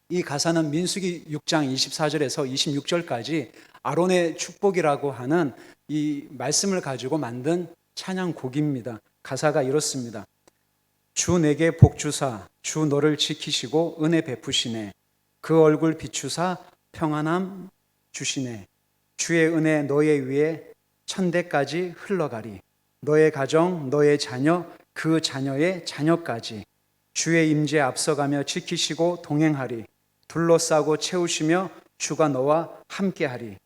이 가사는 민수기 6장 24절에서 26절까지 아론의 축복이라고 하는 이 말씀을 가지고 만든 찬양곡입니다. 가사가 이렇습니다. 주 내게 복 주사 주 너를 지키시고 은혜 베푸시네. 그 얼굴 비추사 평안함 주시네. 주의 은혜 너의 위에 천대까지 흘러가리. 너의 가정 너의 자녀 그 자녀의 자녀까지 주의 임재에 앞서가며 지키시고 동행하리. 둘러싸고 채우시며 주가 너와 함께하리.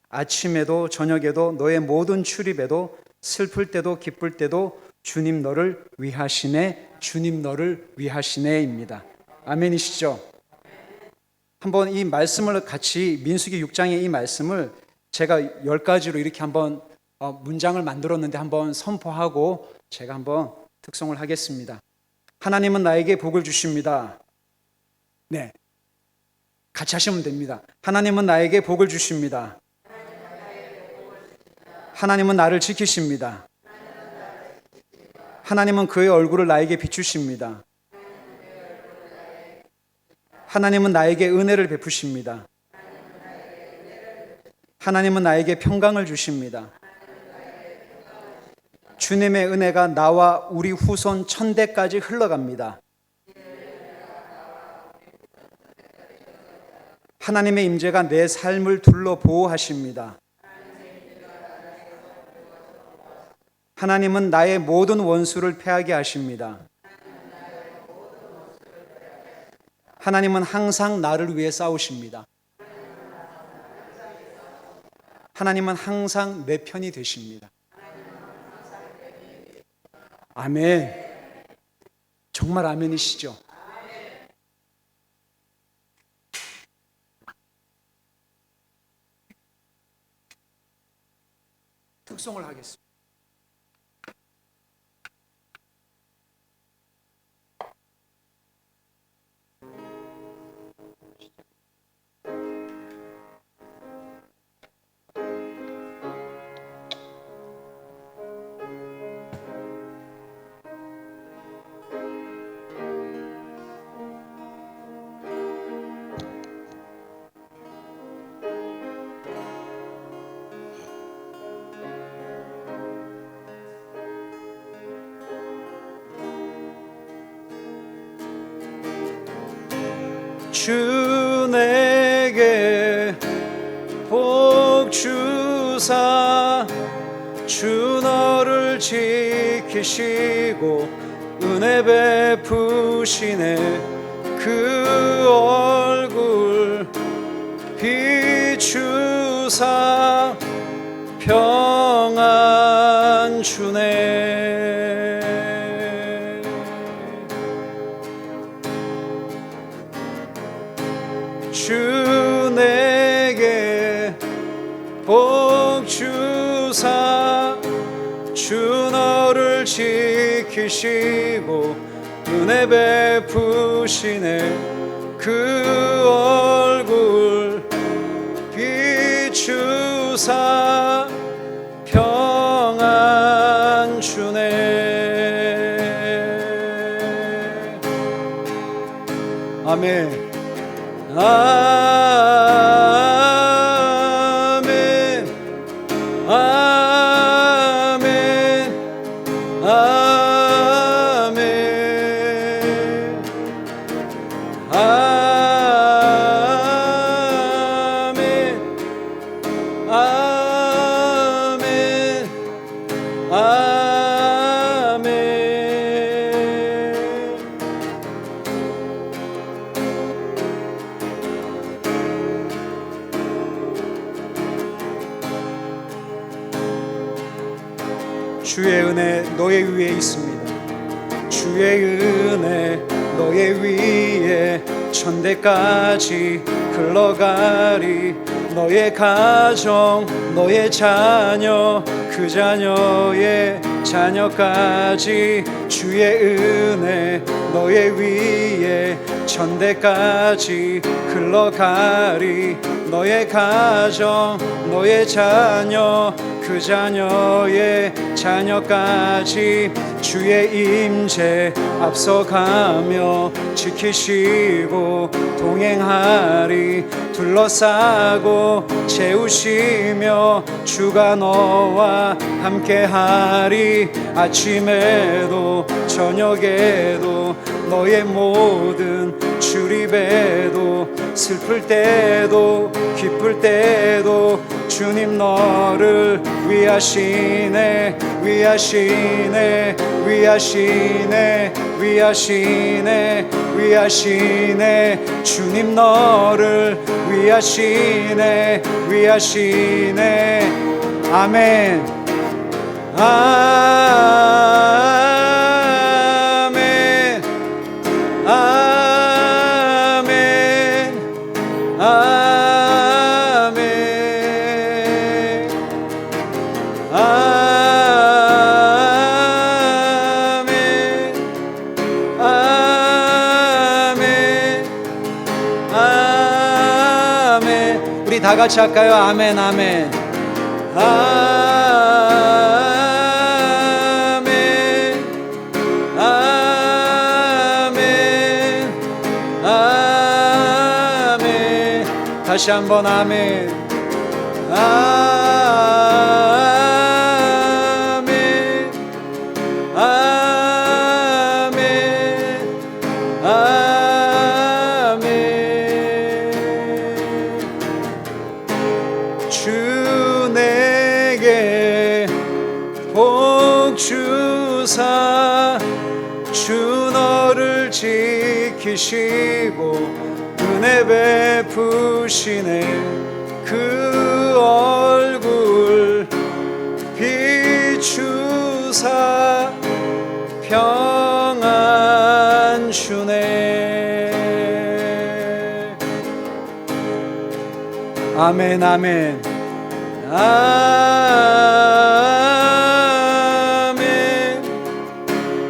아침에도 저녁에도 너의 모든 출입에도 슬플 때도 기쁠 때도 주님 너를 위하시네. 주님 너를 위하시네입니다. 아멘이시죠? 한번 이 말씀을 같이 민수기 6장의 이 말씀을 제가 10가지로 이렇게 한번 문장을 만들었는데 한번 선포하고 제가 한번 특송을 하겠습니다. 하나님은 나에게 복을 주십니다. 네, 같이 하시면 됩니다. 하나님은 나에게 복을 주십니다. 하나님은 나를 지키십니다. 하나님은 그의 얼굴을 나에게 비추십니다. 하나님은 나에게 은혜를 베푸십니다. 하나님은 나에게 평강을 주십니다. 주님의 은혜가 나와 우리 후손 천대까지 흘러갑니다. 하나님의 임재가 내 삶을 둘러 보호하십니다. 하나님은 나의 모든 원수를 패하게 하십니다. 하나님은 항상 나를 위해 싸우십니다. 하나님은 항상 내 편이 되십니다. 아멘. 정말 아멘이시죠? 특송을 하겠습니다. 주 내게 복 주사 주 너를 지키시고 은혜 베푸시네. 그 얼굴 비추사 평안 주네. 주 내게 복 주사 주 너를 지키시고 은혜 베푸시네. 그 얼굴 비추사 평안 주네. 아멘. 아멘. 아멘. 아멘. 아멘. 아멘. 아멘. 주의 은혜 너의 위에 있습니다. 주의 은혜 너의 위에 천대까지 흘러가리. 너의 가정 너의 자녀 그 자녀의 자녀까지 주의 은혜 너의 위에 천대까지 흘러가리. 너의 가정 너의 자녀 그 자녀의 자녀까지 주의 임재 앞서가며 지키시고 동행 동행하리. 둘러싸고 채우시며 주가 너와 함께하리. 아침에도 저녁에도 너의 모든 출입에도 슬플 때도 기쁠 때도 주님 너를 위하시네 위하시네 위하시네 위하시네 위하시네. 주님 너를 위하시네 위하시네. 아멘. 아멘. 아멘. 아멘. 아멘. 아멘. 아멘. 우리 다 같이 할까요? 아멘. 아멘. 아멘. 아멘. 아멘. 다시 한번 아멘. 아멘. 아멘. 아멘. 주 내게 복 주사 주 너를 지키시고 은혜 베푸시네. 그 얼굴 비추사 평안 주네. 아멘. 아멘. 아멘.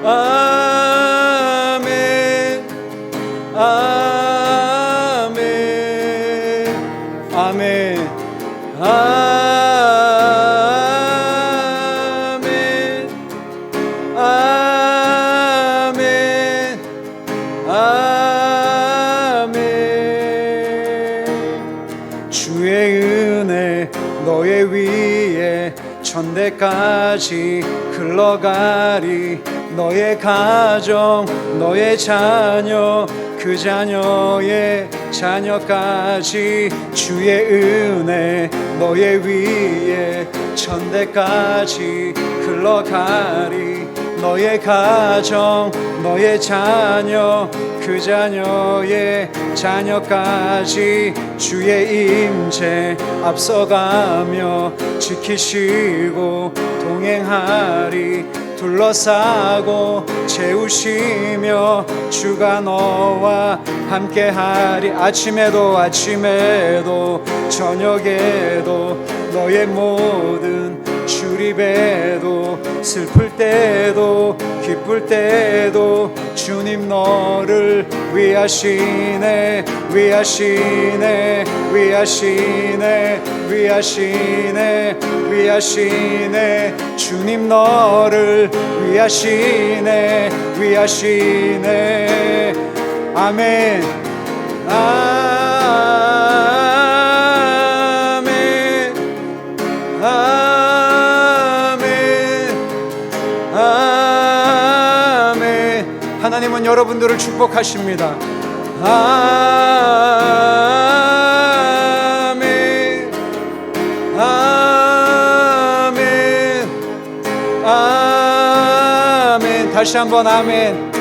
아멘. 아멘. 아멘. 아멘. 아멘. 아멘. 주의 은혜 너의 위에 천대까지 흘러가리. 너의 가정 너의 자녀 그 자녀의 자녀까지 주의 은혜 너의 위에 천대까지 흘러가리. 너의 가정 너의 자녀 그 자녀의 자녀까지 주의 임재 앞서가며 지키시고 동행하리. 둘러싸고 채우시며 주가 너와 함께하리. 아침에도 저녁에도 너의 모든 출입에도 슬플 때도 기쁠 때도 주님 너를 위하시네 위하시네 위하시네 위하시네 위하시네. 주님 너를 위하시네 위하시네. 아멘. 아멘. 아멘. 아멘. 하나님은 여러분들을 축복하십니다. 아멘. 아멘. 아멘. 다시 한번 아멘.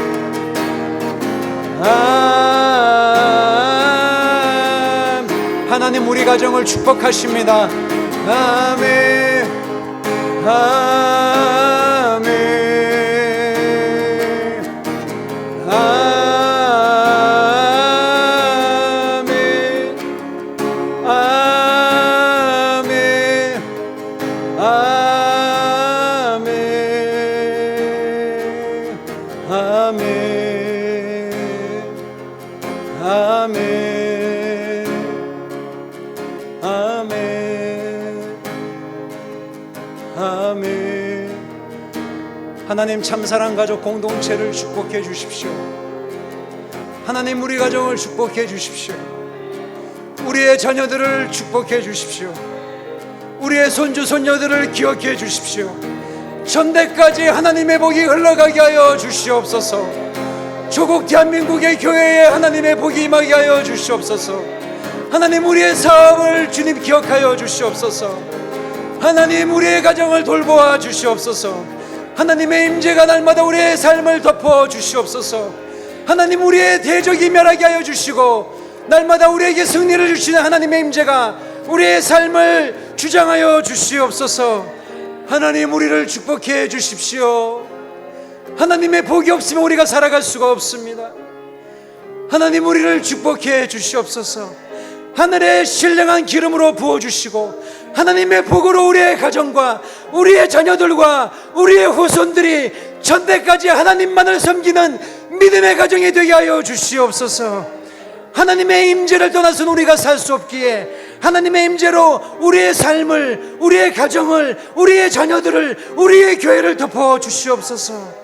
하나님 우리 가정을 축복하십니다. 아멘. 아멘. 아멘. 아멘. 아멘. 아멘. 아멘. 아멘. 아멘. 하나님 참사랑 가족 공동체를 축복해 주십시오. 하나님, 우리 가정을 축복해 주십시오. 우리의 자녀들을 축복해 주십시오. 우리의 손주 손녀들을 기억해 주십시오. 천대까지 하나님의 복이 흘러가게 하여 주시옵소서. 조국 대한민국의 교회에 하나님의 복이 임하게 하여 주시옵소서. 하나님, 우리의 사업을 주님 기억하여 주시옵소서. 하나님, 우리의 가정을 돌보아 주시옵소서. 하나님의 임재가 날마다 우리의 삶을 덮어 주시옵소서. 하나님, 우리의 대적이 멸하게 하여 주시고 날마다 우리에게 승리를 주시는 하나님의 임재가 우리의 삶을 주장하여 주시옵소서. 하나님, 우리를 축복해 주십시오. 하나님의 복이 없으면 우리가 살아갈 수가 없습니다. 하나님, 우리를 축복해 주시옵소서. 하늘의 신령한 기름으로 부어주시고 하나님의 복으로 우리의 가정과 우리의 자녀들과 우리의 후손들이 천대까지 하나님만을 섬기는 믿음의 가정이 되게 하여 주시옵소서. 하나님의 임재를 떠나서는 우리가 살 수 없기에 하나님의 임재로 우리의 삶을, 우리의 가정을, 우리의 자녀들을, 우리의 교회를 덮어 주시옵소서.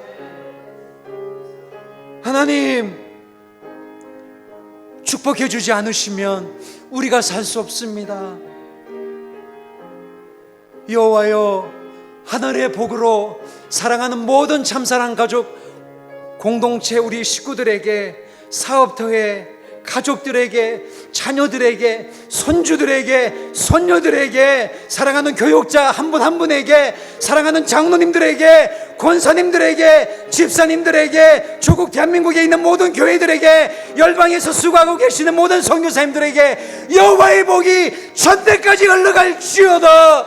하나님, 축복해 주지 않으시면 우리가 살 수 없습니다. 여호와여, 하늘의 복으로 사랑하는 모든 참사랑 가족 공동체 우리 식구들에게, 사업터에, 가족들에게, 자녀들에게, 손주들에게, 손녀들에게, 사랑하는 교육자 한 분 한 분에게, 사랑하는 장로님들에게, 권사님들에게, 집사님들에게, 조국 대한민국에 있는 모든 교회들에게, 열방에서 수고하고 계시는 모든 선교사님들에게 여호와의 복이 천대까지 흘러갈지어다.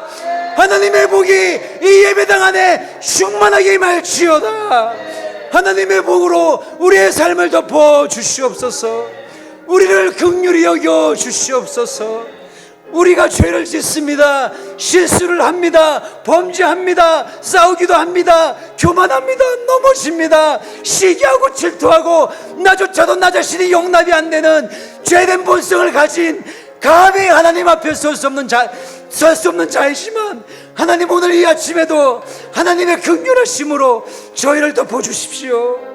하나님의 복이 이 예배당 안에 충만하게 임할지어다. 하나님의 복으로 우리의 삶을 덮어 주시옵소서. 우리를 긍휼히 여겨 주시옵소서. 우리가 죄를 짓습니다. 실수를 합니다. 범죄합니다. 싸우기도 합니다. 교만합니다. 넘어집니다. 시기하고 질투하고 나조차도 나 자신이 용납이 안 되는 죄된 본성을 가진 감히 하나님 앞에 설 수 없는 자이지만 하나님, 오늘 이 아침에도 하나님의 긍휼하심으로 저희를 덮어주십시오.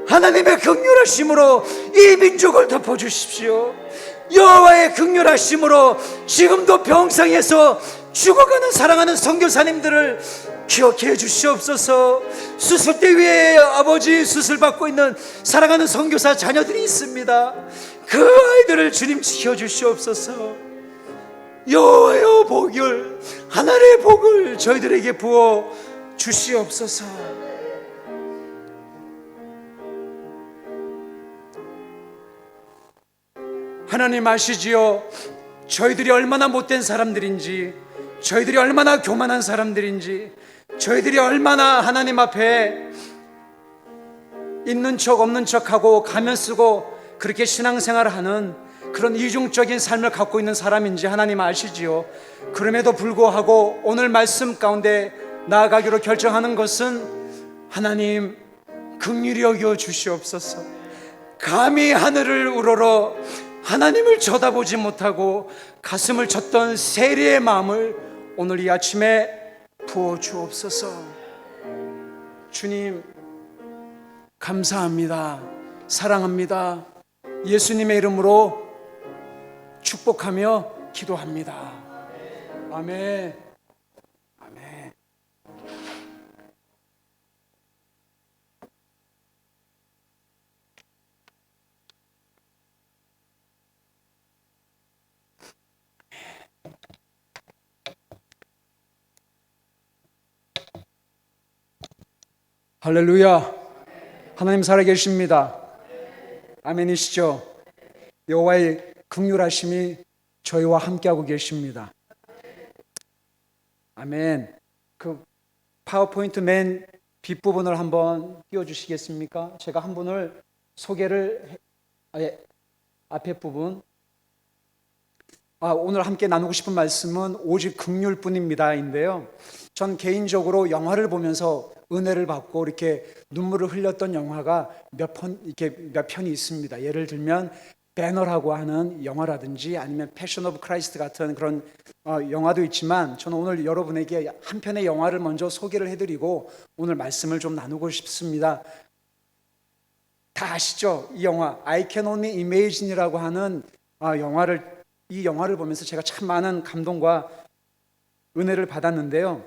하나님의 긍휼하심으로 이 민족을 덮어주십시오. 여호와의 긍휼하심으로 지금도 병상에서 죽어가는 사랑하는 선교사님들을 기억해 주시옵소서. 수술대 위에 아버지 수술받고 있는 사랑하는 선교사 자녀들이 있습니다. 그 아이들을 주님 지켜주시옵소서. 여호와의 복을, 하늘의 복을 저희들에게 부어 주시옵소서. 하나님 아시지요? 저희들이 얼마나 못된 사람들인지, 저희들이 얼마나 교만한 사람들인지, 저희들이 얼마나 하나님 앞에 있는 척 없는 척하고 가면 쓰고 그렇게 신앙생활을 하는 그런 이중적인 삶을 갖고 있는 사람인지 하나님 아시지요? 그럼에도 불구하고 오늘 말씀 가운데 나아가기로 결정하는 것은 하나님, 긍휼히 여겨 주시옵소서. 감히 하늘을 우러러 하나님을 쳐다보지 못하고 가슴을 쳤던 세리의 마음을 오늘 이 아침에 부어 주옵소서. 주님, 감사합니다. 사랑합니다. 예수님의 이름으로 축복하며 기도합니다. 아멘. 아멘. 할렐루야. 하나님 살아계십니다. 아멘이시죠? 여호와의 긍휼하심이 저희와 함께하고 계십니다. 아멘. 그 파워포인트 맨 뒷부분을 한번 띄워주시겠습니까? 제가 한 분을 소개를 앞에 부분. 오늘 함께 나누고 싶은 말씀은 오직 긍휼뿐입니다 인데요, 전 개인적으로 영화를 보면서 은혜를 받고 이렇게 눈물을 흘렸던 영화가 몇 편이 있습니다. 예를 들면 배너라고 하는 영화라든지 아니면 패션 오브 크라이스트 같은 그런 영화도 있지만, 저는 오늘 여러분에게 한 편의 영화를 먼저 소개를 해드리고 오늘 말씀을 좀 나누고 싶습니다. 다 아시죠? 이 영화 I Can Only Imagine이라고 하는 이 영화를 보면서 제가 참 많은 감동과 은혜를 받았는데요.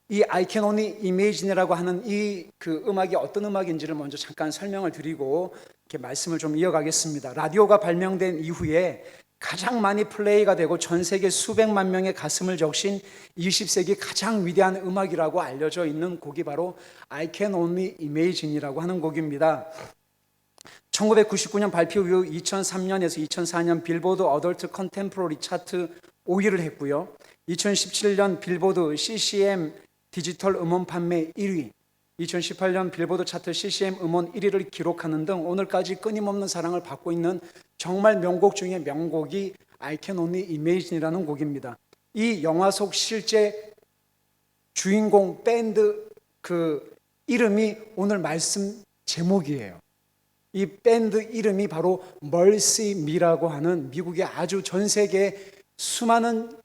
이 I Can Only Imagine이라고 하는 이 그 음악이 어떤 음악인지를 먼저 잠깐 설명을 드리고 이렇게 말씀을 좀 이어가겠습니다. 라디오가 발명된 이후에 가장 많이 플레이가 되고 전 세계 수백만 명의 가슴을 적신 20세기 가장 위대한 음악이라고 알려져 있는 곡이 바로 I Can Only Imagine이라고 하는 곡입니다. 1999년 발표 이후 2003년에서 2004년 빌보드 어덜트 컨템포러리 차트 5위를 했고요. 2017년 빌보드 CCM 디지털 음원 판매 1위, 2018년 빌보드 차트 CCM 음원 1위를 기록하는 등 오늘까지 끊임없는 사랑을 받고 있는 정말 명곡 중에 명곡이 I Can Only Imagine이라는 곡입니다. 이 영화 속 실제 주인공 밴드 그 이름이 오늘 말씀 제목이에요. 이 밴드 이름이 바로 Mercy Me라고 하는 미국의 아주 전 세계 수많은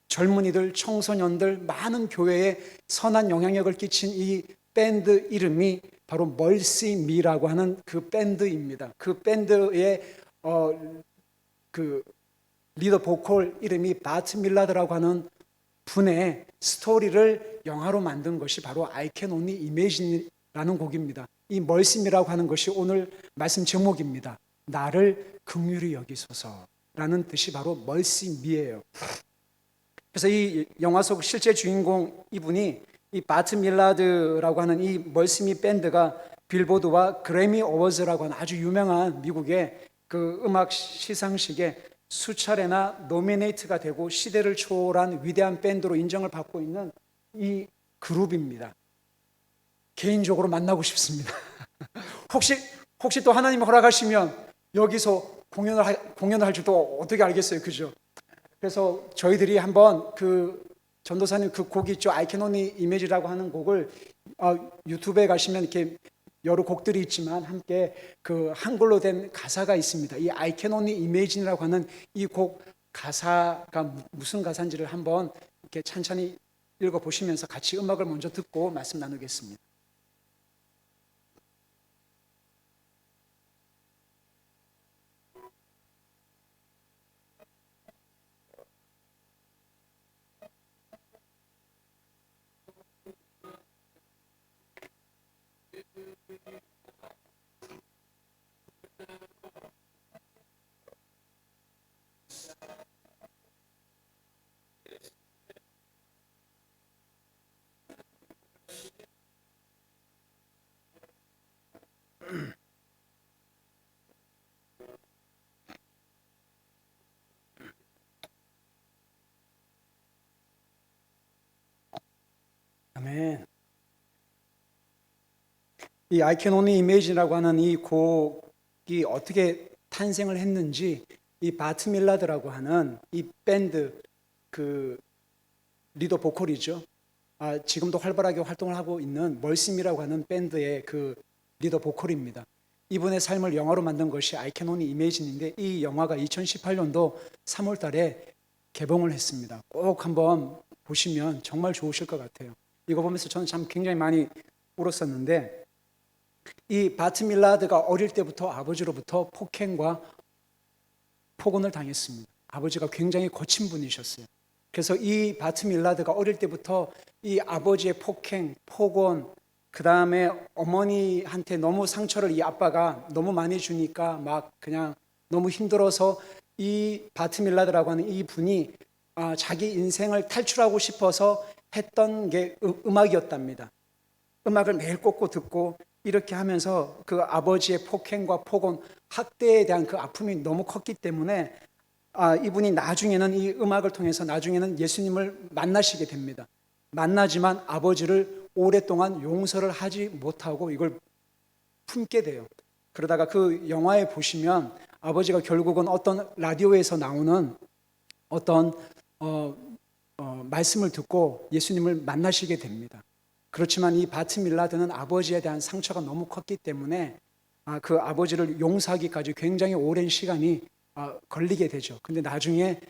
젊은이들, 청소년들, 많은 교회에 선한 영향력을 끼친 이 밴드 이름이 바로 Mercy Me라고 하는 그 밴드입니다. 그 밴드의 그 리더 보컬 이름이 바트 밀라드라고 하는 분의 스토리를 영화로 만든 것이 바로 I Can Only Imagine이라는 곡입니다. 이 Mercy Me라고 하는 것이 오늘 말씀 제목입니다. 나를 긍휼히 여기소서라는 뜻이 바로 Mercy Me예요. 그래서 이 영화 속 실제 주인공 이분이 이 바트 밀라드라고 하는 이 멀시미 밴드가 빌보드와 그래미 어워즈라고 하는 아주 유명한 미국의 그 음악 시상식에 수차례나 노미네이트가 되고 시대를 초월한 위대한 밴드로 인정을 받고 있는 이 그룹입니다. 개인적으로 만나고 싶습니다. 혹시 또 하나님이 허락하시면 여기서 공연을 할 줄도 어떻게 알겠어요, 그죠? 그래서 저희들이 한번 그 전도사님 그 곡 있죠, I Can Only Imagine이라고 하는 곡을 유튜브에 가시면 이렇게 여러 곡들이 있지만 함께 그 한글로 된 가사가 있습니다. 이 I Can Only Imagine이라고 하는 이 곡 가사가 무슨 가사인지를 한번 이렇게 찬찬히 읽어 보시면서 같이 음악을 먼저 듣고 말씀 나누겠습니다. 아멘. 이 I Can Only Imagine이라고 하는 이 곡이 어떻게 탄생을 했는지 이 바트 밀라드라고 하는 이 밴드 그 리더 보컬이죠. 지금도 활발하게 활동을 하고 있는 멀심이라고 하는 밴드의 그 리더 보컬입니다. 이분의 삶을 영화로 만든 것이 I Can Only Imagine인데 이 영화가 2018년도 3월 달에 개봉을 했습니다. 꼭 한번 보시면 정말 좋으실 것 같아요. 이거 보면서 저는 참 굉장히 많이 울었었는데 이 바트 밀라드가 어릴 때부터 아버지로부터 폭행과 폭언을 당했습니다. 아버지가 굉장히 거친 분이셨어요. 그래서 이 바트 밀라드가 어릴 때부터 이 아버지의 폭행, 폭언, 그 다음에 어머니한테 너무 상처를 이 아빠가 너무 많이 주니까 막 그냥 너무 힘들어서 이 바트 밀라드라고 하는 이 분이 자기 인생을 탈출하고 싶어서 했던 게 음악이었답니다. 음악을 매일 꽂고 듣고 이렇게 하면서 그 아버지의 폭행과 폭언, 학대에 대한 그 아픔이 너무 컸기 때문에 이분이 나중에는 이 음악을 통해서 나중에는 예수님을 만나시게 됩니다. 만나지만 아버지를 오랫동안 용서를 하지 못하고 이걸 품게 돼요. 그러다가 그 영화에 보시면 아버지가 결국은 어떤 라디오에서 나오는 어떤 말씀을 듣고 예수님을 만나시게 됩니다. 그렇지만 이 바트 밀라드는 아버지에 대한 상처가 너무 컸기 때문에 그 아버지를 용서하기까지 굉장히 오랜 시간이 걸리게 되죠. 근데 나중에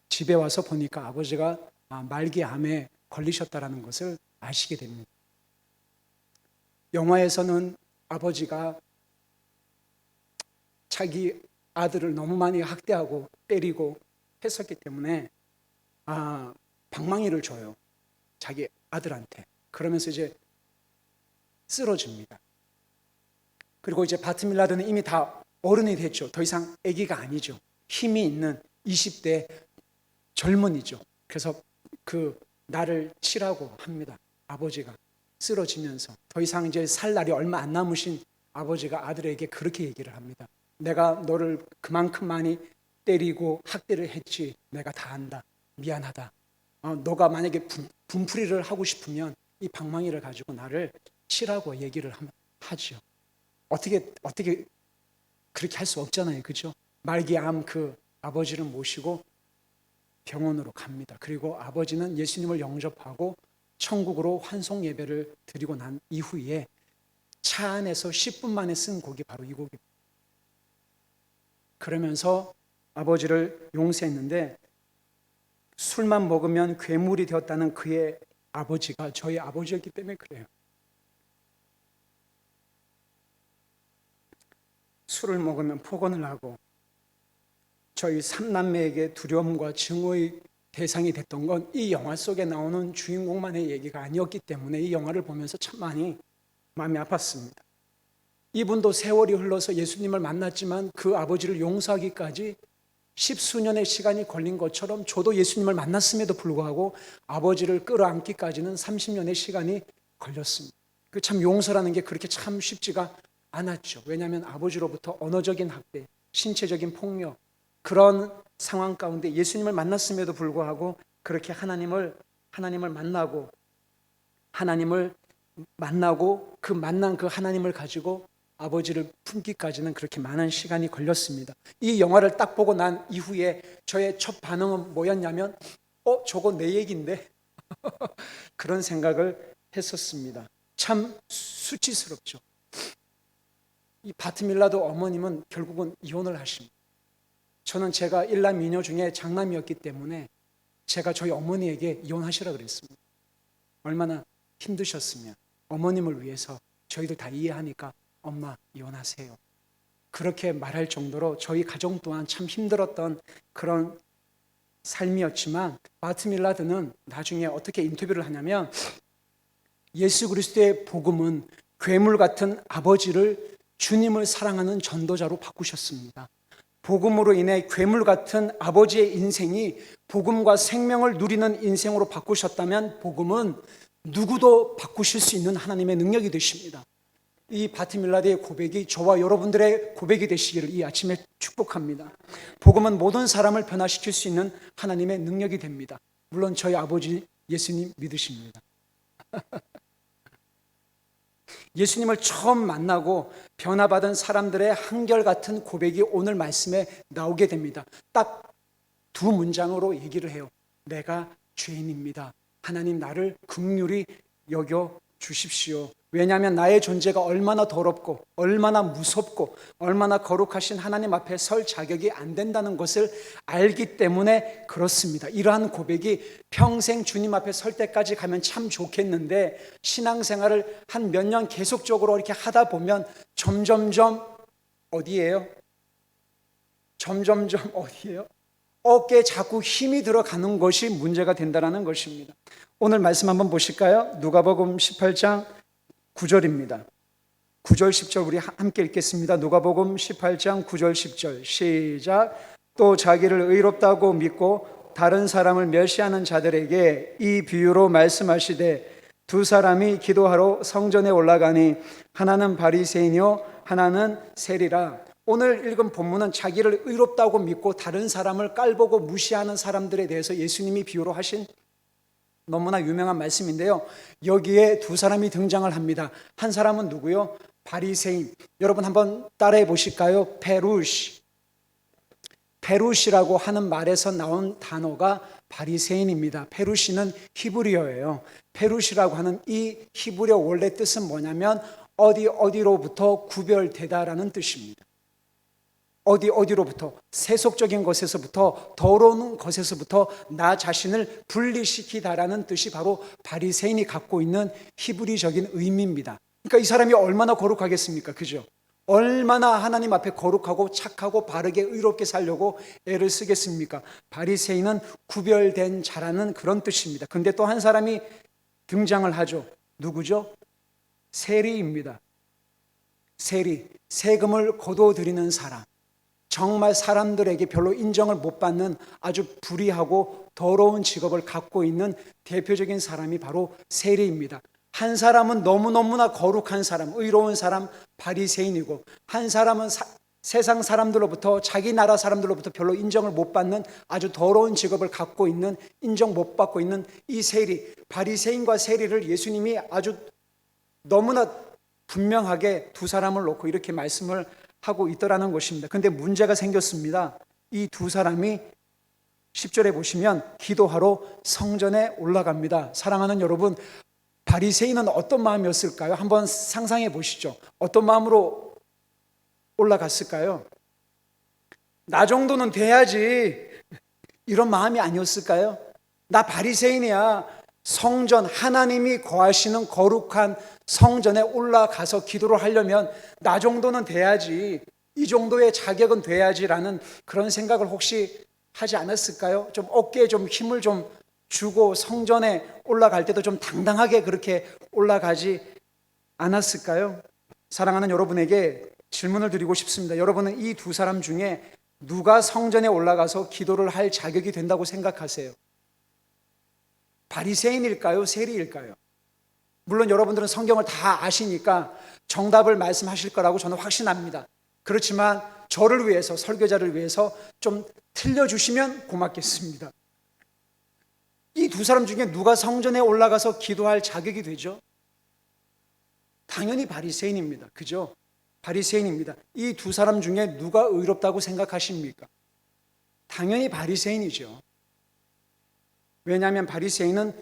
집에 와서 보니까 아버지가 말기암에 걸리셨다라는 것을 아시게 됩니다. 영화에서는 아버지가 자기 아들을 너무 많이 학대하고 때리고 했었기 때문에 방망이를 줘요. 자기 아들한테. 그러면서 이제 쓰러집니다. 그리고 이제 바티밀라드는 이미 다 어른이 됐죠. 더 이상 아기가 아니죠. 힘이 있는 20대 젊은이죠. 그래서 그 나를 치라고 합니다. 아버지가 쓰러지면서 더 이상 이제 살 날이 얼마 안 남으신 아버지가 아들에게 그렇게 얘기를 합니다. 내가 너를 그만큼 많이 때리고 학대를 했지. 내가 다 안다. 미안하다. 너가 만약에 분풀이를 하고 싶으면 이 방망이를 가지고 나를 치라고 얘기를 하죠. 어떻게 그렇게 할 수 없잖아요. 그죠? 말기암 그 아버지를 모시고 병원으로 갑니다. 그리고 아버지는 예수님을 영접하고 천국으로 환송 예배를 드리고 난 이후에 차 안에서 10분 만에 쓴 곡이 바로 이 곡입니다. 그러면서 아버지를 용서했는데 술만 먹으면 괴물이 되었다는 그의 아버지가 저희 아버지였기 때문에 그래요. 술을 먹으면 폭언을 하고 저희 삼남매에게 두려움과 증오의 대상이 됐던 건 이 영화 속에 나오는 주인공만의 얘기가 아니었기 때문에 이 영화를 보면서 참 많이 마음이 아팠습니다. 이분도 세월이 흘러서 예수님을 만났지만 그 아버지를 용서하기까지 10수년의 시간이 걸린 것처럼 저도 예수님을 만났음에도 불구하고 아버지를 끌어안기까지는 30년의 시간이 걸렸습니다. 그 참 용서라는 게 그렇게 참 쉽지가 않았죠. 왜냐하면 아버지로부터 언어적인 학대, 신체적인 폭력 그런 상황 가운데 예수님을 만났음에도 불구하고 그렇게 하나님을 만나고 그 만난 그 하나님을 가지고 아버지를 품기까지는 그렇게 많은 시간이 걸렸습니다. 이 영화를 딱 보고 난 이후에 저의 첫 반응은 뭐였냐면 저거 내 얘기인데 그런 생각을 했었습니다. 참 수치스럽죠. 이 바티밀라드 어머님은 결국은 이혼을 하십니다. 저는 제가 일남 미녀 중에 장남이었기 때문에 제가 저희 어머니에게 이혼하시라 그랬습니다. 얼마나 힘드셨으면 어머님을 위해서 저희들 다 이해하니까 엄마 이혼하세요. 그렇게 말할 정도로 저희 가정 또한 참 힘들었던 그런 삶이었지만 바티밀라드는 나중에 어떻게 인터뷰를 하냐면 예수 그리스도의 복음은 괴물 같은 아버지를 주님을 사랑하는 전도자로 바꾸셨습니다. 복음으로 인해 괴물 같은 아버지의 인생이 복음과 생명을 누리는 인생으로 바꾸셨다면 복음은 누구도 바꾸실 수 있는 하나님의 능력이 되십니다. 이 바티밀라드의 고백이 저와 여러분들의 고백이 되시기를 이 아침에 축복합니다. 복음은 모든 사람을 변화시킬 수 있는 하나님의 능력이 됩니다. 물론 저희 아버지 예수님 믿으십니다. 예수님을 처음 만나고 변화받은 사람들의 한결같은 고백이 오늘 말씀에 나오게 됩니다. 딱 두 문장으로 얘기를 해요. 내가 죄인입니다. 하나님 나를 긍휼히 여겨 주십시오. 왜냐하면 나의 존재가 얼마나 더럽고 얼마나 무섭고 얼마나 거룩하신 하나님 앞에 설 자격이 안 된다는 것을 알기 때문에 그렇습니다. 이러한 고백이 평생 주님 앞에 설 때까지 가면 참 좋겠는데 신앙생활을 한 몇 년 계속적으로 이렇게 하다 보면 점점점 어디예요? 어깨에 자꾸 힘이 들어가는 것이 문제가 된다는 것입니다. 오늘 말씀 한번 보실까요? 누가복음 18장 9절입니다. 9절 10절 우리 함께 읽겠습니다. 누가복음 18장 9절 10절 시작. 또 자기를 의롭다고 믿고 다른 사람을 멸시하는 자들에게 이 비유로 말씀하시되 두 사람이 기도하러 성전에 올라가니 하나는 바리새인이요 하나는 세리라. 오늘 읽은 본문은 자기를 의롭다고 믿고 다른 사람을 깔보고 무시하는 사람들에 대해서 예수님이 비유로 하신 너무나 유명한 말씀인데요. 여기에 두 사람이 등장을 합니다. 한 사람은 누구요? 바리새인. 여러분 한번 따라해 보실까요? 페루시라고 하는 말에서 나온 단어가 바리새인입니다. 페루시는 히브리어예요. 페루시라고 하는 이 히브리어 원래 뜻은 뭐냐면 어디로부터 구별되다라는 뜻입니다. 어디로부터 세속적인 것에서부터 더러운 것에서부터 나 자신을 분리시키다라는 뜻이 바로 바리새인이 갖고 있는 히브리적인 의미입니다. 그러니까 이 사람이 얼마나 거룩하겠습니까? 그죠? 얼마나 하나님 앞에 거룩하고 착하고 바르게 의롭게 살려고 애를 쓰겠습니까? 바리새인은 구별된 자라는 그런 뜻입니다. 근데 또 한 사람이 등장을 하죠. 누구죠? 세리입니다. 세리, 세금을 거둬들이는 사람. 정말 사람들에게 별로 인정을 못 받는 아주 불의하고 더러운 직업을 갖고 있는 대표적인 사람이 바로 세리입니다. 한 사람은 너무너무나 거룩한 사람, 의로운 사람, 바리새인이고, 한 사람은 세상 사람들로부터, 자기 나라 사람들로부터 별로 인정을 못 받는 아주 더러운 직업을 갖고 있는, 인정 못 받고 있는 이 세리, 바리새인과 세리를 예수님이 아주 너무나 분명하게 두 사람을 놓고 이렇게 말씀을 하고 있더라는 것입니다. 근데 문제가 생겼습니다. 이 두 사람이 10절에 보시면 기도하러 성전에 올라갑니다. 사랑하는 여러분, 바리새인은 어떤 마음이었을까요? 한번 상상해 보시죠. 어떤 마음으로 올라갔을까요? 나 정도는 돼야지, 이런 마음이 아니었을까요? 나 바리새인이야. 성전, 하나님이 거하시는 거룩한 성전에 올라가서 기도를 하려면 나 정도는 돼야지, 이 정도의 자격은 돼야지라는 그런 생각을 혹시 하지 않았을까요? 좀 어깨에 좀 힘을 좀 주고 성전에 올라갈 때도 좀 당당하게 그렇게 올라가지 않았을까요? 사랑하는 여러분에게 질문을 드리고 싶습니다. 여러분은 이 두 사람 중에 누가 성전에 올라가서 기도를 할 자격이 된다고 생각하세요? 바리새인일까요? 세리일까요? 물론 여러분들은 성경을 다 아시니까 정답을 말씀하실 거라고 저는 확신합니다. 그렇지만 저를 위해서, 설교자를 위해서 좀 틀려주시면 고맙겠습니다. 이 두 사람 중에 누가 성전에 올라가서 기도할 자격이 되죠? 당연히 바리새인입니다. 그죠? 바리새인입니다. 이 두 사람 중에 누가 의롭다고 생각하십니까? 당연히 바리새인이죠. 왜냐하면 바리새인은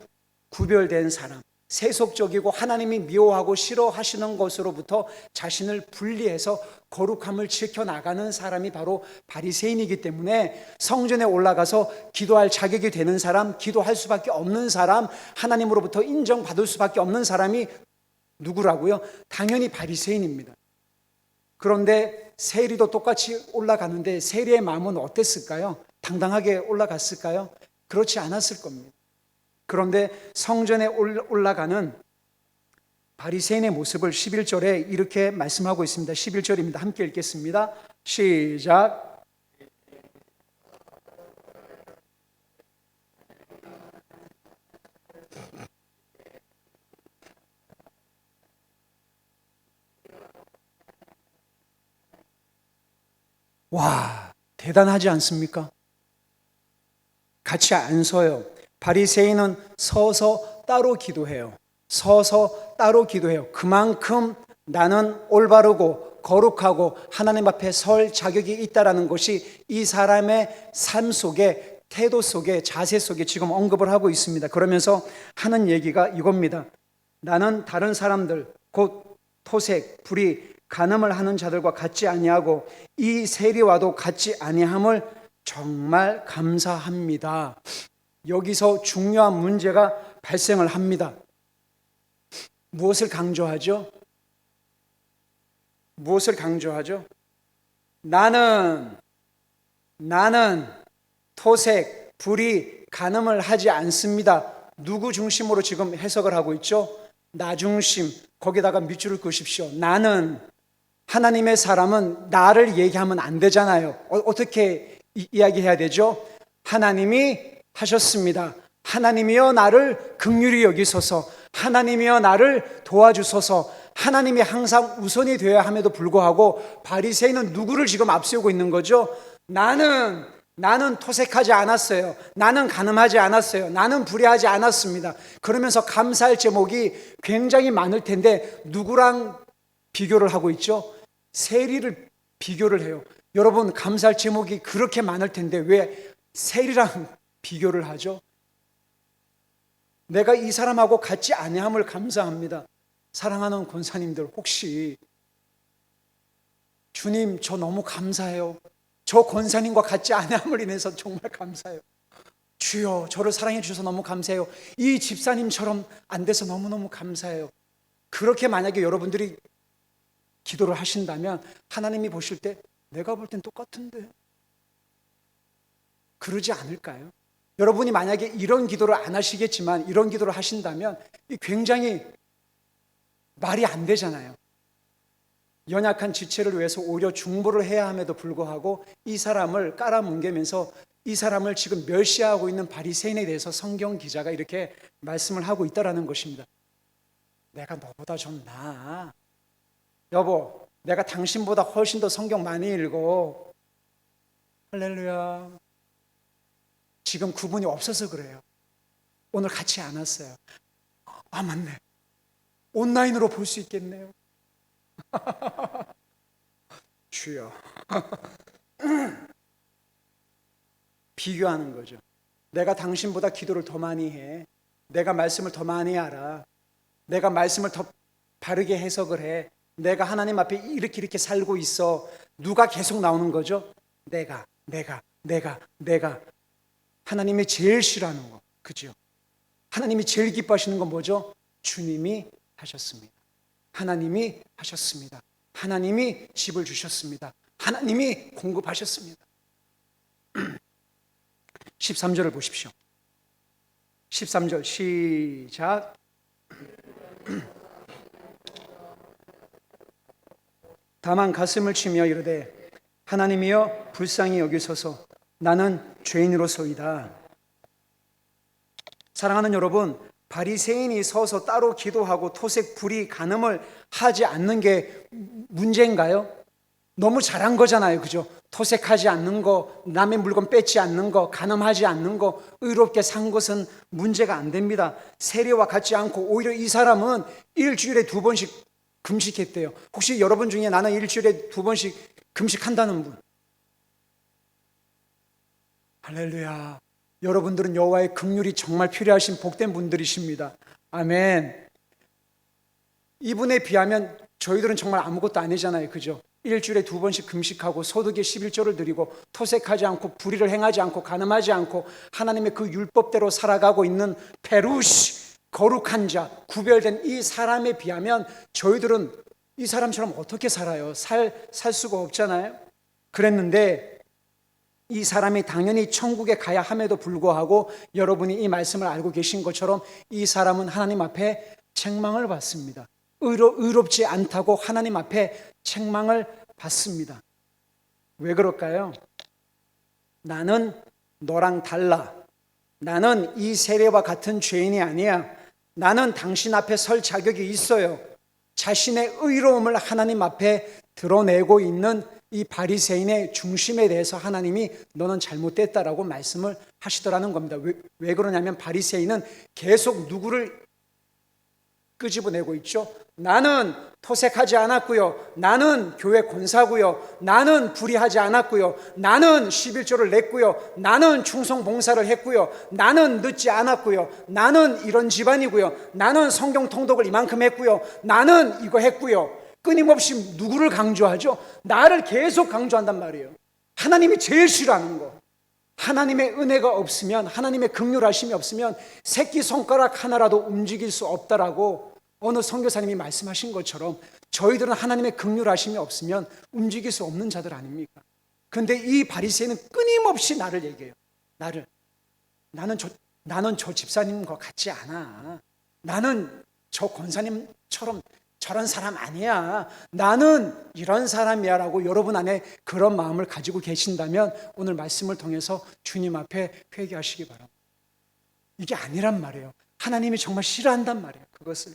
구별된 사람, 세속적이고 하나님이 미워하고 싫어하시는 것으로부터 자신을 분리해서 거룩함을 지켜나가는 사람이 바로 바리새인이기 때문에 성전에 올라가서 기도할 자격이 되는 사람, 기도할 수밖에 없는 사람, 하나님으로부터 인정받을 수밖에 없는 사람이 누구라고요? 당연히 바리새인입니다. 그런데 세리도 똑같이 올라가는데 세리의 마음은 어땠을까요? 당당하게 올라갔을까요? 그렇지 않았을 겁니다. 그런데 성전에 올라가는 바리새인의 모습을 11절에 이렇게 말씀하고 있습니다. 11절입니다. 함께 읽겠습니다. 시작. 와, 대단하지 않습니까? 같이 안 서요. 바리새인은 서서 따로 기도해요. 서서 따로 기도해요. 그만큼 나는 올바르고 거룩하고 하나님 앞에 설 자격이 있다라는 것이 이 사람의 삶 속에, 태도 속에, 자세 속에 지금 언급을 하고 있습니다. 그러면서 하는 얘기가 이겁니다. 나는 다른 사람들, 곧 토색, 불의, 간음을 하는 자들과 같지 아니하고 이 세리와도 같지 아니함을 정말 감사합니다. 여기서 중요한 문제가 발생을 합니다. 무엇을 강조하죠? 무엇을 강조하죠? 나는 토색, 불의, 간음을 하지 않습니다. 누구 중심으로 지금 해석을 하고 있죠? 나 중심, 거기다가 밑줄을 그으십시오. 나는, 하나님의 사람은 나를 얘기하면 안 되잖아요. 어떻게 이야기해야 되죠? 하나님이 하셨습니다. 하나님이여 나를 긍휼히 여기소서. 하나님이여 나를 도와주소서. 하나님이 항상 우선이 되어야 함에도 불구하고 바리새인은 누구를 지금 앞세우고 있는 거죠? 나는 토색하지 않았어요. 나는 간음하지 않았어요. 나는 불의하지 않았습니다. 그러면서 감사할 제목이 굉장히 많을 텐데 누구랑 비교를 하고 있죠? 세리를 비교를 해요. 여러분, 감사할 제목이 그렇게 많을 텐데 왜 세리랑 비교를 하죠? 내가 이 사람하고 같지 아니함을 감사합니다. 사랑하는 권사님들, 혹시 주님, 저 너무 감사해요. 저 권사님과 같지 아니함을 인해서 정말 감사해요. 주여, 저를 사랑해 주셔서 너무 감사해요. 이 집사님처럼 안 돼서 너무너무 감사해요. 그렇게 만약에 여러분들이 기도를 하신다면 하나님이 보실 때 내가 볼 땐 똑같은데 그러지 않을까요? 여러분이 만약에 이런 기도를 안 하시겠지만 이런 기도를 하신다면 굉장히 말이 안 되잖아요. 연약한 지체를 위해서 오히려 중보를 해야 함에도 불구하고 이 사람을 깔아뭉개면서 이 사람을 지금 멸시하고 있는 바리새인에 대해서 성경 기자가 이렇게 말씀을 하고 있다라는 것입니다. 내가 너보다 좀 나아. 여보, 내가 당신보다 훨씬 더 성경 많이 읽어. 할렐루야. 지금 구분이 없어서 그래요. 오늘 같이 안 왔어요. 아, 맞네. 온라인으로 볼 수 있겠네요. 주여. 비교하는 거죠. 내가 당신보다 기도를 더 많이 해. 내가 말씀을 더 많이 알아. 내가 말씀을 더 바르게 해석을 해. 내가 하나님 앞에 이렇게 살고 있어. 누가 계속 나오는 거죠? 내가. 하나님이 제일 싫어하는 거. 그죠? 하나님이 제일 기뻐하시는 건 뭐죠? 주님이 하셨습니다. 하나님이 하셨습니다. 하나님이 집을 주셨습니다. 하나님이 공급하셨습니다. 13절을 보십시오. 13절 시작. 다만 가슴을 치며 이르되 하나님이여 불쌍히 여기소서 나는 죄인으로소이다. 사랑하는 여러분, 바리새인이 서서 따로 기도하고 토색 불이 간음을 하지 않는 게 문제인가요? 너무 잘한 거잖아요. 그죠? 토색하지 않는 거, 남의 물건 뺏지 않는 거, 간음하지 않는 거, 의롭게 산 것은 문제가 안 됩니다. 세례와 같지 않고 오히려 이 사람은 일주일에 2번씩 금식했대요. 혹시 여러분 중에 나는 일주일에 2번씩 금식한다는 분? 할렐루야. 여러분들은 여호와의 긍휼이 정말 필요하신 복된 분들이십니다. 아멘. 이분에 비하면 저희들은 정말 아무것도 아니잖아요. 그죠? 일주일에 2번씩 금식하고 소득의 11조를 드리고 토색하지 않고 불의를 행하지 않고 간음하지 않고 하나님의 그 율법대로 살아가고 있는 페루시, 거룩한 자, 구별된 이 사람에 비하면 저희들은 이 사람처럼 어떻게 살아요? 살 수가 없잖아요. 그랬는데 이 사람이 당연히 천국에 가야 함에도 불구하고 여러분이 이 말씀을 알고 계신 것처럼 이 사람은 하나님 앞에 책망을 받습니다. 의롭지 않다고 하나님 앞에 책망을 받습니다. 왜 그럴까요? 나는 너랑 달라. 나는 이 세례와 같은 죄인이 아니야. 나는 당신 앞에 설 자격이 있어요. 자신의 의로움을 하나님 앞에 드러내고 있는 이 바리새인의 중심에 대해서 하나님이 너는 잘못됐다라고 말씀을 하시더라는 겁니다. 왜 그러냐면 바리새인은 계속 누구를 끄집어내고 있죠. 나는 토색하지 않았고요. 나는 교회 권사고요. 나는 불의하지 않았고요. 나는 11조를 냈고요. 나는 충성 봉사를 했고요. 나는 늦지 않았고요. 나는 이런 집안이고요. 나는 성경 통독을 이만큼 했고요. 나는 이거 했고요. 끊임없이 누구를 강조하죠? 나를 계속 강조한단 말이에요. 하나님이 제일 싫어하는 거. 하나님의 은혜가 없으면, 하나님의 긍휼하심이 없으면 새끼손가락 하나라도 움직일 수 없다라고 어느 선교사님이 말씀하신 것처럼 저희들은 하나님의 긍휼하심이 없으면 움직일 수 없는 자들 아닙니까? 그런데 이 바리새인은 끊임없이 나를 얘기해요. 나는 저 집사님과 같지 않아. 나는 저 권사님처럼 저런 사람 아니야. 나는 이런 사람이야 라고 여러분 안에 그런 마음을 가지고 계신다면 오늘 말씀을 통해서 주님 앞에 회개하시기 바랍니다. 이게 아니란 말이에요. 하나님이 정말 싫어한단 말이에요. 그것을.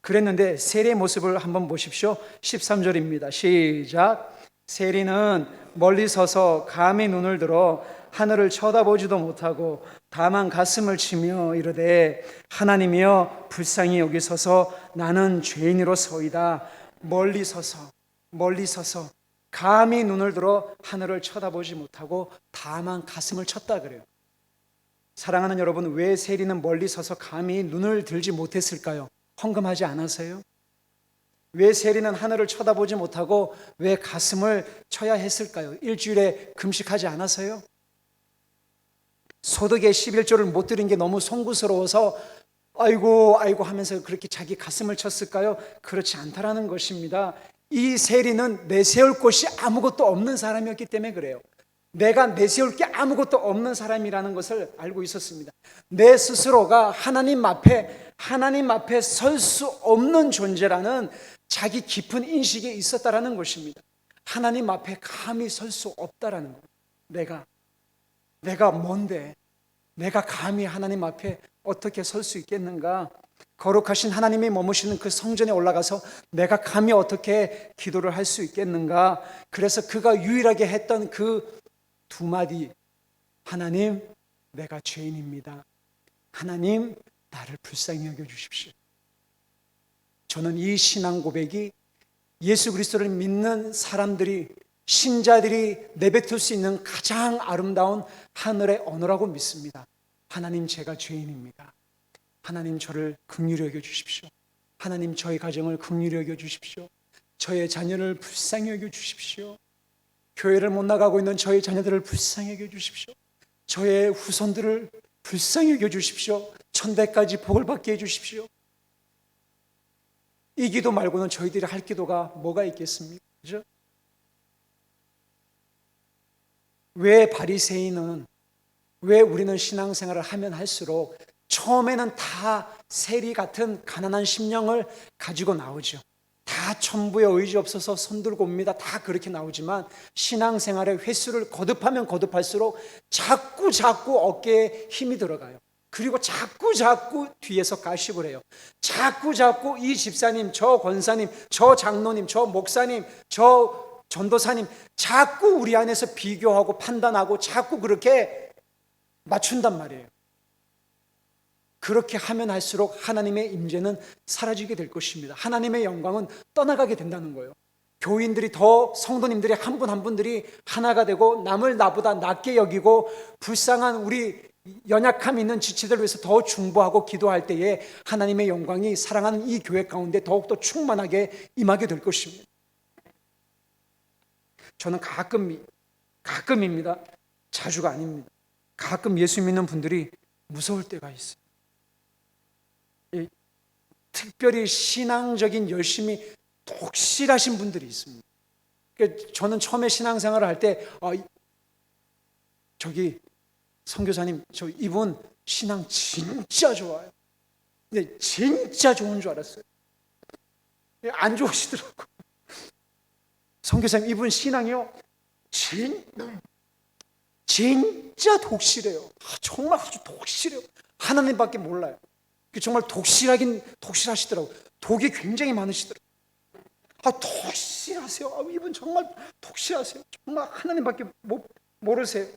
그랬는데 세리의 모습을 한번 보십시오. 13절입니다. 시작. 세리는 멀리 서서 감히 눈을 들어 하늘을 쳐다보지도 못하고 다만 가슴을 치며 이르되 하나님이여 불쌍히 여기소서 나는 죄인으로소이다. 멀리 서서 감히 눈을 들어 하늘을 쳐다보지 못하고 다만 가슴을 쳤다 그래요. 사랑하는 여러분, 왜 세리는 멀리 서서 감히 눈을 들지 못했을까요? 헌금하지 않아서요? 왜 세리는 하늘을 쳐다보지 못하고 왜 가슴을 쳐야 했을까요? 일주일에 금식하지 않아서요? 소득의 11조를 못 드린 게 너무 송구스러워서 아이고 아이고 하면서 그렇게 자기 가슴을 쳤을까요? 그렇지 않다라는 것입니다. 이 세리는 내세울 곳이 아무것도 없는 사람이었기 때문에 그래요. 내가 내세울 게 아무것도 없는 사람이라는 것을 알고 있었습니다. 내 스스로가 하나님 앞에 설 수 없는 존재라는 자기 깊은 인식에 있었다라는 것입니다. 하나님 앞에 감히 설 수 없다라는 거예요. 내가 뭔데? 내가 감히 하나님 앞에 어떻게 설 수 있겠는가? 거룩하신 하나님이 머무시는 그 성전에 올라가서 내가 감히 어떻게 기도를 할 수 있겠는가? 그래서 그가 유일하게 했던 그 두 마디, 하나님, 내가 죄인입니다. 하나님, 나를 불쌍히 여겨주십시오. 저는 이 신앙 고백이 예수 그리스도를 믿는 사람들이, 신자들이 내뱉을 수 있는 가장 아름다운 하늘의 언어라고 믿습니다. 하나님, 제가 죄인입니다. 하나님, 저를 긍휼히 여겨주십시오. 하나님, 저의 가정을 긍휼히 여겨주십시오. 저의 자녀를 불쌍히 여겨주십시오. 교회를 못 나가고 있는 저의 자녀들을 불쌍히 여겨주십시오. 저의 후손들을 불쌍히 여겨주십시오. 천대까지 복을 받게 해주십시오. 이 기도 말고는 저희들이 할 기도가 뭐가 있겠습니까? 그죠? 왜 바리새인은, 왜 우리는 신앙생활을 하면 할수록 처음에는 다 세리 같은 가난한 심령을 가지고 나오죠. 다 천부에 의지 없어서 손들고 옵니다. 다 그렇게 나오지만 신앙생활의 횟수를 거듭하면 거듭할수록 자꾸 어깨에 힘이 들어가요. 그리고 자꾸 뒤에서 가십을 해요. 자꾸 이 집사님, 저 권사님, 저 장로님, 저 목사님, 저 전도사님, 자꾸 우리 안에서 비교하고 판단하고 자꾸 그렇게 맞춘단 말이에요. 그렇게 하면 할수록 하나님의 임재는 사라지게 될 것입니다. 하나님의 영광은 떠나가게 된다는 거예요. 교인들이 더, 성도님들이 한 분 한 분들이 하나가 되고 남을 나보다 낮게 여기고 불쌍한 우리 연약함 있는 지체들 위해서 더 중보하고 기도할 때에 하나님의 영광이 사랑하는 이 교회 가운데 더욱더 충만하게 임하게 될 것입니다. 저는 가끔입니다. 자주가 아닙니다. 가끔 예수 믿는 분들이 무서울 때가 있어요. 특별히 신앙적인 열심이 독실하신 분들이 있습니다. 저는 처음에 신앙생활을 할 때 저기 선교사님, 저 이분 신앙 진짜 좋아요. 근데 진짜 좋은 줄 알았어요. 안 좋으시더라고요. 선교사님, 이분 신앙이요 진짜 독실해요. 정말 아주 독실해요. 하나님밖에 몰라요. 정말 독실하시더라고요. 독이 굉장히 많으시더라고요. 독실하세요. 이분 정말 독실하세요. 정말 하나님밖에 모르세요.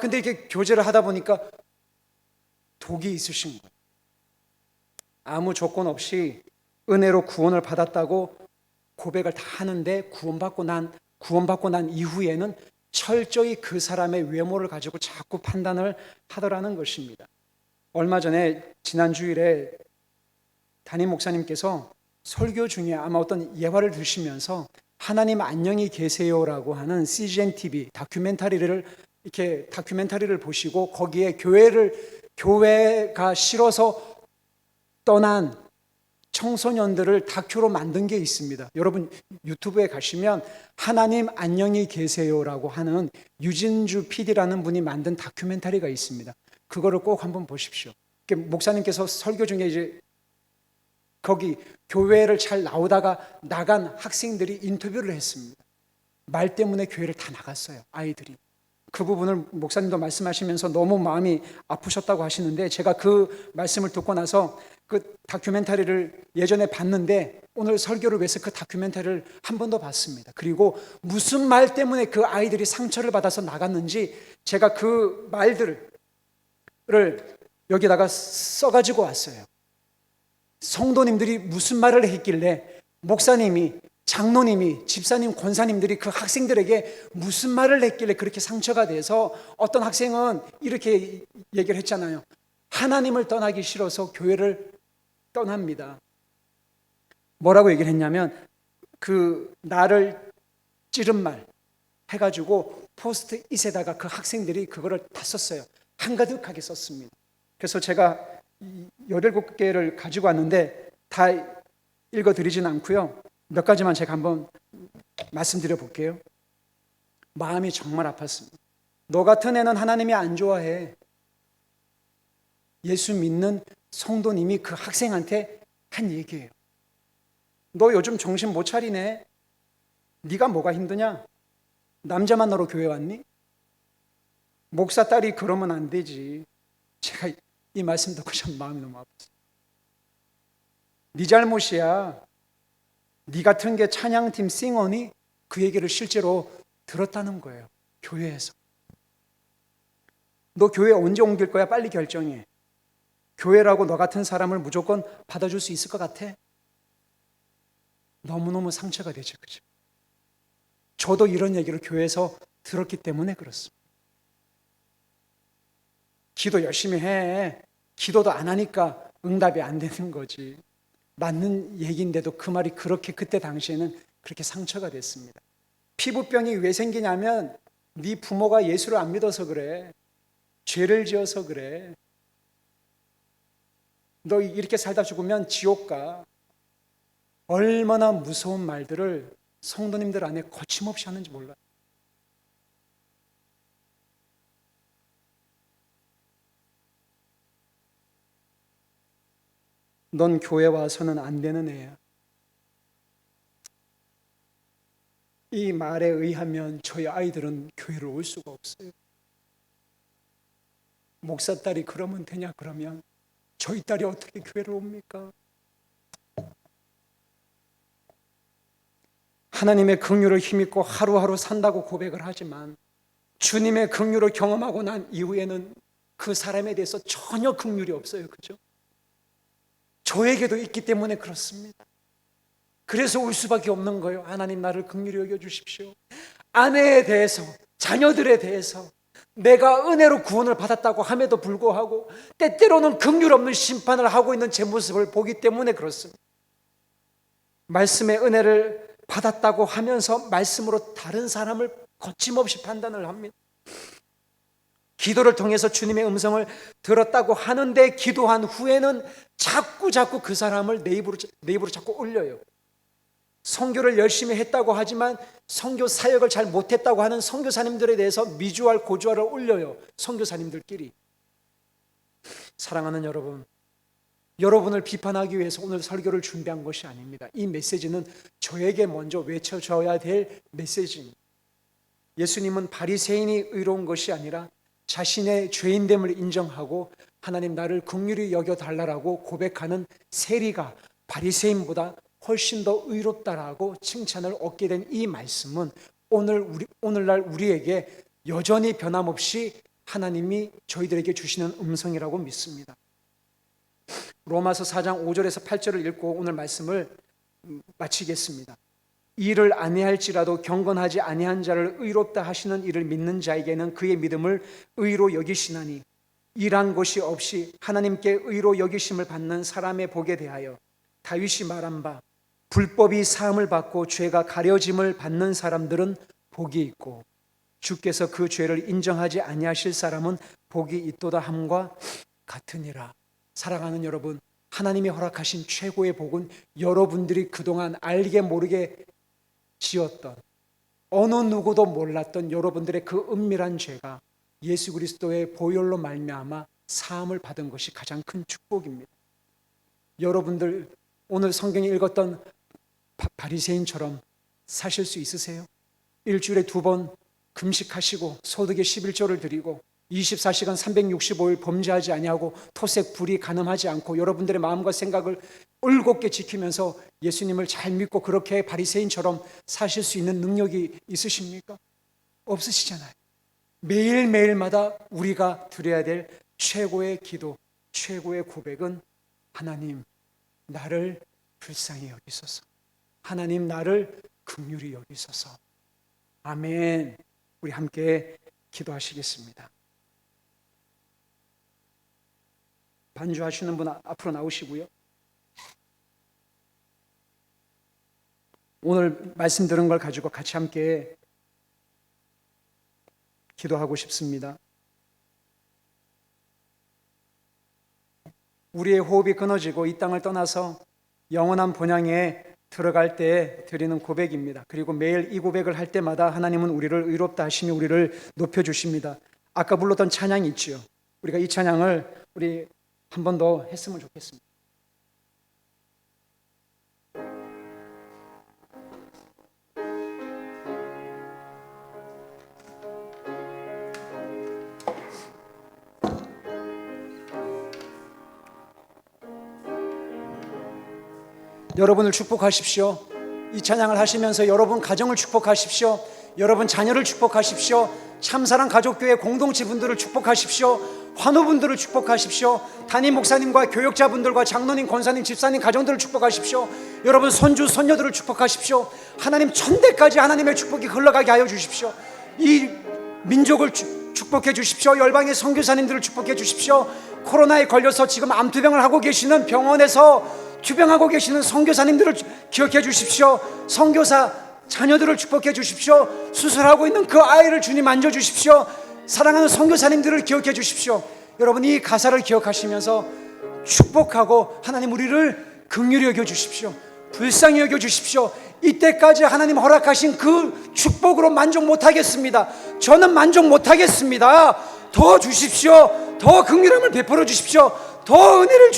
근데 이렇게 교제를 하다 보니까 독이 있으신 거예요. 아무 조건 없이 은혜로 구원을 받았다고 고백을 다 하는데 구원받고 난 이후에는 철저히 그 사람의 외모를 가지고 자꾸 판단을 하더라는 것입니다. 얼마 전에 지난 주일에 담임 목사님께서 설교 중에 아마 어떤 예화를 드시면서 하나님 안녕히 계세요라고 하는 CGN TV 다큐멘터리를 보시고 거기에 교회가 싫어서 떠난 청소년들을 다큐로 만든 게 있습니다. 여러분 유튜브에 가시면 하나님 안녕히 계세요라고 하는 유진주 PD라는 분이 만든 다큐멘터리가 있습니다. 그거를 꼭 한번 보십시오. 목사님께서 설교 중에 이제 거기 교회를 잘 나오다가 나간 학생들이 인터뷰를 했습니다. 말 때문에 교회를 다 나갔어요, 아이들이. 그 부분을 목사님도 말씀하시면서 너무 마음이 아프셨다고 하시는데 제가 그 말씀을 듣고 나서 그 다큐멘터리를 예전에 봤는데 오늘 설교를 위해서 그 다큐멘터리를 한 번 더 봤습니다. 그리고 무슨 말 때문에 그 아이들이 상처를 받아서 나갔는지 제가 그 말들을 여기다가 써가지고 왔어요. 성도님들이 무슨 말을 했길래 목사님이, 장로님이, 집사님, 권사님들이 그 학생들에게 무슨 말을 했길래 그렇게 상처가 돼서 어떤 학생은 이렇게 얘기를 했잖아요. 하나님을 떠나기 싫어서 교회를 떠납니다. 뭐라고 얘기를 했냐면 그 나를 찌른 말 해가지고 포스트잇에다가 그 학생들이 그거를 다 썼어요. 한가득하게 썼습니다. 그래서 제가 17개를 가지고 왔는데 다 읽어드리진 않고요. 몇 가지만 제가 한번 말씀드려 볼게요. 마음이 정말 아팠습니다. 너 같은 애는 하나님이 안 좋아해. 예수 믿는 성도님이 그 학생한테 한 얘기예요. 너 요즘 정신 못 차리네. 네가 뭐가 힘드냐? 남자 만나러 교회 왔니? 목사 딸이 그러면 안 되지. 제가 이 말씀 듣고 참 마음이 너무 아팠어요. 네 잘못이야. 네 같은 게 찬양팀 싱어니? 그 얘기를 실제로 들었다는 거예요. 교회에서. 너 교회 언제 옮길 거야? 빨리 결정해. 교회라고 너 같은 사람을 무조건 받아줄 수 있을 것 같아? 너무너무 상처가 되죠. 그죠? 저도 이런 얘기를 교회에서 들었기 때문에 그렇습니다. 기도 열심히 해. 기도도 안 하니까 응답이 안 되는 거지. 맞는 얘기인데도 그 말이 그렇게 그때 당시에는 그렇게 상처가 됐습니다. 피부병이 왜 생기냐면 네 부모가 예수를 안 믿어서 그래. 죄를 지어서 그래. 너 이렇게 살다 죽으면 지옥 가. 얼마나 무서운 말들을 성도님들 안에 거침없이 하는지 몰라요. 넌 교회 와서는 안 되는 애야. 이 말에 의하면 저희 아이들은 교회를 올 수가 없어요. 목사 딸이 그러면 되냐 그러면 저희 딸이 어떻게 교회를 옵니까? 하나님의 긍휼을 힘입고 하루하루 산다고 고백을 하지만 주님의 긍휼을 경험하고 난 이후에는 그 사람에 대해서 전혀 긍휼이 없어요. 그죠? 저에게도 있기 때문에 그렇습니다. 그래서 울 수밖에 없는 거예요. 하나님 나를 긍휼히 여겨주십시오. 아내에 대해서, 자녀들에 대해서 내가 은혜로 구원을 받았다고 함에도 불구하고 때때로는 긍휼 없는 심판을 하고 있는 제 모습을 보기 때문에 그렇습니다. 말씀의 은혜를 받았다고 하면서 말씀으로 다른 사람을 거침없이 판단을 합니다. 기도를 통해서 주님의 음성을 들었다고 하는데 기도한 후에는 자꾸 그 사람을 내 입으로 자꾸 올려요. 선교를 열심히 했다고 하지만 선교 사역을 잘 못했다고 하는 선교사님들에 대해서 미주알 고주알을 올려요. 선교사님들끼리. 사랑하는 여러분, 여러분을 비판하기 위해서 오늘 설교를 준비한 것이 아닙니다. 이 메시지는 저에게 먼저 외쳐져야 될 메시지입니다. 예수님은 바리새인이 의로운 것이 아니라 자신의 죄인됨을 인정하고 하나님 나를 긍휼히 여겨달라고 고백하는 세리가 바리새인보다 훨씬 더 의롭다라고 칭찬을 얻게 된 이 말씀은 오늘날 우리에게 여전히 변함없이 하나님이 저희들에게 주시는 음성이라고 믿습니다. 로마서 4장 5절에서 8절을 읽고 오늘 말씀을 마치겠습니다. 이를 아니할지라도 경건하지 아니한 자를 의롭다 하시는 이를 믿는 자에게는 그의 믿음을 의로 여기시나니 일한 것이 없이 하나님께 의로 여기심을 받는 사람의 복에 대하여 다윗이 말한 바 불법이 사함을 받고 죄가 가려짐을 받는 사람들은 복이 있고 주께서 그 죄를 인정하지 아니하실 사람은 복이 있도다 함과 같으니라. 사랑하는 여러분, 하나님이 허락하신 최고의 복은 여러분들이 그동안 알게 모르게 지었던 어느 누구도 몰랐던 여러분들의 그 은밀한 죄가 예수 그리스도의 보혈로 말미암아 사함을 받은 것이 가장 큰 축복입니다. 여러분들 오늘 성경에 읽었던 바리새인처럼 사실 수 있으세요? 일주일에 2번 금식하시고 소득의 11조를 드리고 24시간 365일 범죄하지 아니하고 토색 불의 간음하지 않고 여러분들의 마음과 생각을 올곧게 지키면서 예수님을 잘 믿고 그렇게 바리새인처럼 사실 수 있는 능력이 있으십니까? 없으시잖아요. 매일매일마다 우리가 드려야 될 최고의 기도, 최고의 고백은 하나님 나를 불쌍히 여기소서. 하나님 나를 긍휼히 여기소서. 아멘. 우리 함께 기도하시겠습니다. 반주하시는 분 앞으로 나오시고요. 오늘 말씀 들은 걸 가지고 같이 함께 기도하고 싶습니다. 우리의 호흡이 끊어지고 이 땅을 떠나서 영원한 본향에 들어갈 때 드리는 고백입니다. 그리고 매일 이 고백을 할 때마다 하나님은 우리를 의롭다 하시며 우리를 높여주십니다. 아까 불렀던 찬양이 있지요. 우리가 이 찬양을 우리 한 번 더 했으면 좋겠습니다. 여러분을 축복하십시오. 이 찬양을 하시면서 여러분 가정을 축복하십시오. 여러분 자녀를 축복하십시오. 참사랑 가족교회 공동체 분들을 축복하십시오. 환우분들을 축복하십시오. 담임 목사님과 교역자분들과 장로님, 권사님, 집사님 가정들을 축복하십시오. 여러분 손주, 손녀들을 축복하십시오. 하나님 천대까지 하나님의 축복이 흘러가게 하여 주십시오. 이 민족을 축복해 주십시오. 열방의 선교사님들을 축복해 주십시오. 코로나에 걸려서 지금 암투병을 하고 계시는 병원에서 투병하고 계시는 선교사님들을 기억해 주십시오. 선교사 자녀들을 축복해 주십시오. 수술하고 있는 그 아이를 주님 만져주십시오. 사랑하는 선교사님들을 기억해 주십시오. 여러분 이 가사를 기억하시면서 축복하고 하나님 우리를 긍휼히 여겨 주십시오. 불쌍히 여겨 주십시오. 이때까지 하나님 허락하신 그 축복으로 만족 못하겠습니다. 저는 만족 못하겠습니다. 더 주십시오. 더 긍휼함을 베풀어 주십시오. 더 은혜를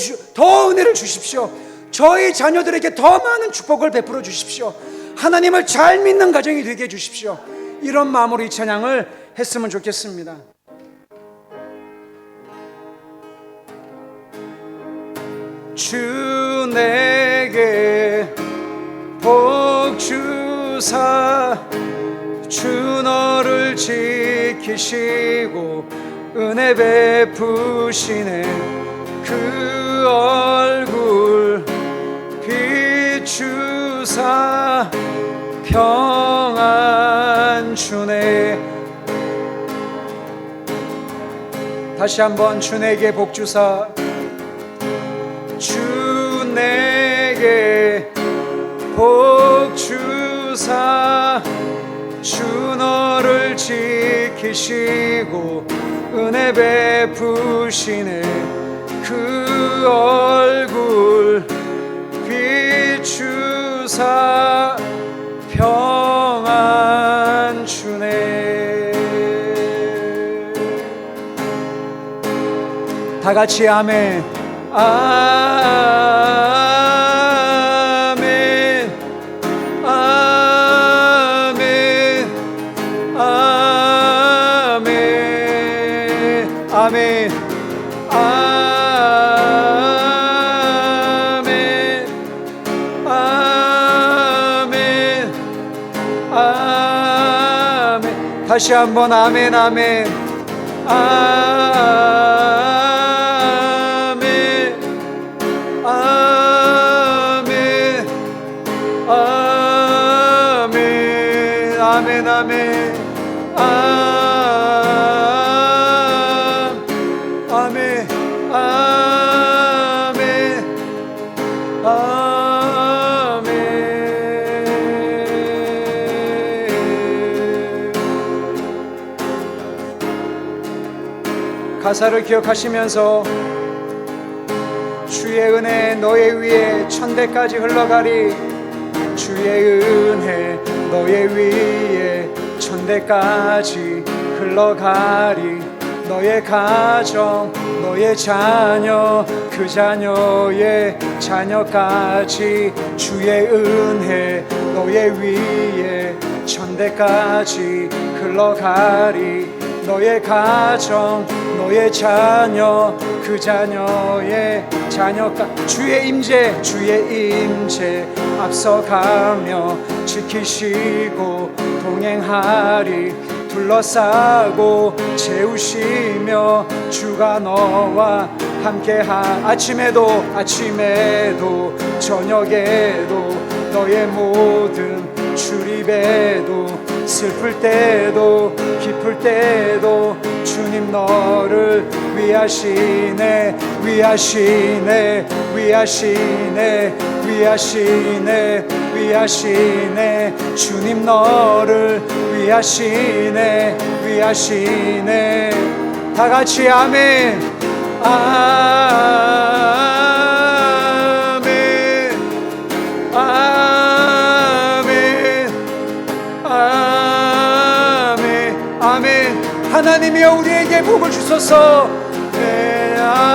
주십시오. 저희 자녀들에게 더 많은 축복을 베풀어 주십시오. 하나님을 잘 믿는 가정이 되게 해주십시오. 이런 마음으로 이 찬양을 했으면 좋겠습니다. 주 내게 복 주사 주 너를 지키시고 은혜 베푸시네 그 얼굴 비추사 평안 주네. 다시 한번 주 내게 복 주사 주 내게 복 주사 주 너를 지키시고 은혜 베푸시네 그 얼굴 비추사 평안 주네. 다 같이 아멘. 아멘. 아멘. 아멘. 아멘. 다시 한번 아멘. 아멘. 아멘. 아멘. 아멘. 아멘. 아멘. 아멘. 아멘. 가사를 기억하시면서 주의 은혜 너의 위에 천대까지 흘러가리. 주의 은혜 너의 위에 천대까지 흘러가리. 너의 가정 너의 자녀 그 자녀의 자녀까지 주의 은혜 너의 위에 천대까지 흘러가리. 너의 가정 너의 자녀 그 자녀의 자녀가 주의 임재 앞서가며 지키시고 동행하리. 둘러싸고 채우시며 주가 너와 함께하. 아침에도 저녁에도 너의 모든 출입에도 슬플 때도 기쁠 때도 주님 너를 위하시네. 위하시네. 위하시네. 위하시네. 위하시네. 주님 너를 위하시네. 위하시네. 다 같이 아멘. 하나님이여 우리에게 복을 주소서. 네, 아멘,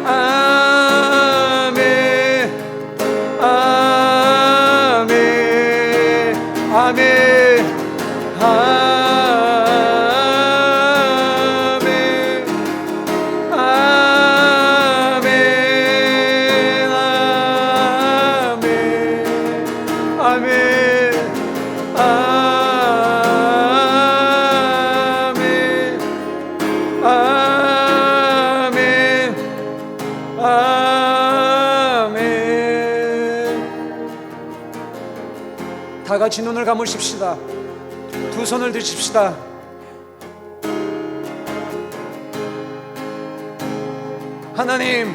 아멘, 아멘, 아멘, 아멘, 아멘, 아멘, 아멘, 아멘. 다 같이 눈을 감으십시다. 두 손을 드십시다. 하나님,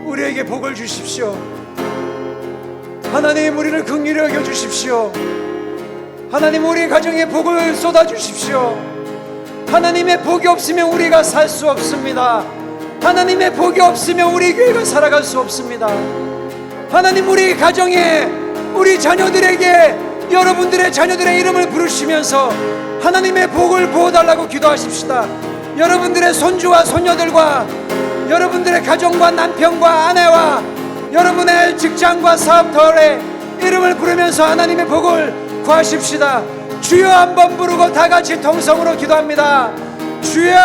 우리에게 복을 주십시오. 하나님, 우리를 긍휼히 여겨 주십시오. 하나님, 우리 가정에 복을 쏟아 주십시오. 하나님의 복이 없으면 우리가 살 수 없습니다. 하나님의 복이 없으면 우리 교회가 살아갈 수 없습니다. 하나님, 우리 가정에, 우리 자녀들에게, 여러분들의 자녀들의 이름을 부르시면서 하나님의 복을 부어달라고 기도하십시다. 여러분들의 손주와 손녀들과 여러분들의 가정과 남편과 아내와 여러분의 직장과 사업터의 이름을 부르면서 하나님의 복을 구하십시다. 주여 한번 부르고 다 같이 통성으로 기도합니다. 주여!